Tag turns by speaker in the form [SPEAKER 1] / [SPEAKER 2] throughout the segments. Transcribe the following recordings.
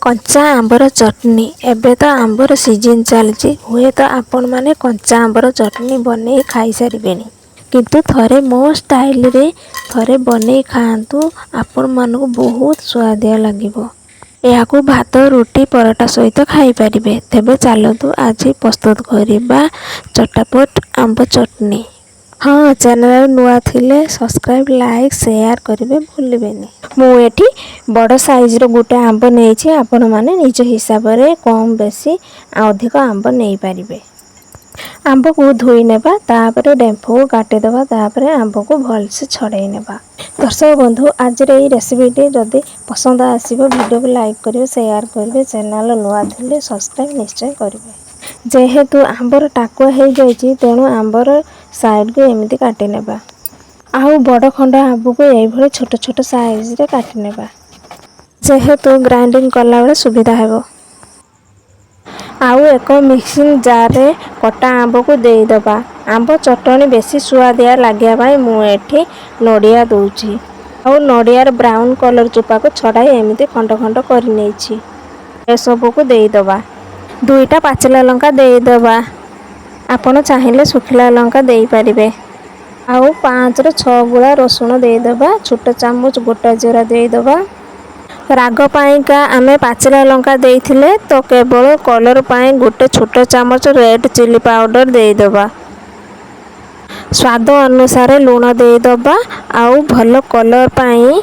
[SPEAKER 1] कंचा आंबर चटनी एबे तो आंबर सीजन चलती हुए तो आपण माने कंचा आंबर चटनी बने खाई सारिबेनी किंतु थरे मो स्टाइल रे थरे बने खातु आपण मानक बहुत स्वादिया लागिबो। याकू भात रुटी पराठा सहित खाई पारिबे। तेबे चलतु आज प्रस्तुत करिबा चटापट आंब चटनी। हाँ चैनल नुआ थिले सब्सक्राइब लाइक शेयर करेंगे भूलें। मुझे बड़ साइज रो गोटे आंब नहीं आपण मैंने निज हिसाब से कम बेसी अधिक आंब नहीं पारिबे। आंब को धोई नेबा तापर डेम्फ को काटिदेबा तापर आंब को भलसे छड़ाई नेबा। दर्शक बंधु आज ये रेसिपीटी जदि पसंद आसीबो वीडियो को लाइक करेंगे शेयर करेंगे चैनल नुआ थिले सब्सक्राइब निश्चय करेंगे। जेहेतु आंबर टाकुआ हो जाइए तेणु आंबर साइड को एमती काटी नेबा। आउ बड़ खंड आंब को ये छोट छोट साइज रे काटी नेबा जेहेतु ग्राइंडिंग कला बेले सुविधा हेबो। आउ एक मिक्सिंग जार रे कटा आंब को देईदबा। आंब चटनी बेसी सुआदिया लागिया भाई मुझे नड़िया दूची। आउ नड़ियार ब्राउन कलर चोपा को छड़ाई एमती खंड खंड कर नहीं ए सब को देईदबा। दुईटा पाचिला लंका देईदबा। आपण चाहिए सुखिला लंका दे पारिबे। आउ 5 ରୁ 6 गुला रसुण देईदबा। छोट चामच गोटा जीरा देईदबा। राग पाइका आमे पाचिला लंका देइथिले तो केवल कलर पाई गोटे छोट चामच रेड चिली पाउडर देईदबा। स्वाद अनुसार लूण देईदबा। आउ भल कलर पाई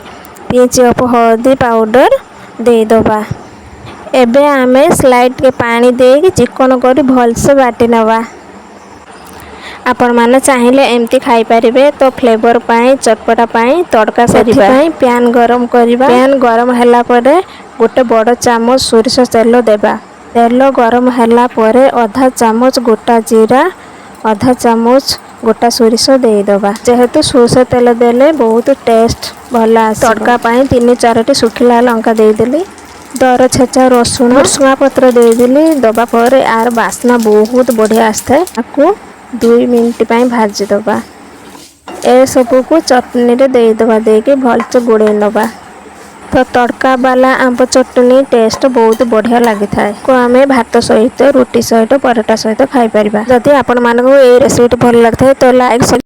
[SPEAKER 1] पिंच ऑफ हल्दी पाउडर देईदबा। एबे आमे स्लाइड के पानी देके चिकन करी भलसे बाटी नवा। आपण माने चाहिए एमती खाई पारिबे तो फ्लेवर पाई चटपटा पाई तड़का करिबा। पैन गरम करिबा। पैन गरम हैला परे गोटे बड़ चामच सोरिष तेल देबा। तेल गरम हैला परे आधा चामच गोटा जीरा आधा चामच गोटा सोरिष देईदबा। जेहेतु सोरिष तेल देले बहुत टेस्ट भल आस। तड़का पाई 3-4टी सुखिला लंका देदेली। दर छेचा रसुण भुसुंगा पत्र देदेली। दबा पर यार बास्ना बहुत बढ़िया आसता। 2 मिनट भाजी दबा। ए सबू को चटनी रे देईदबा। देके भलसे गोड़े नबा तो तड़का वाला आंब चटनी टेस्ट बहुत बढ़िया लगी थाए को आमे भात सहित रुटी सहित पराठा सहित खाई परिबा। जदि आपण मानक ए रेसिपी भल लगता है तो लाइक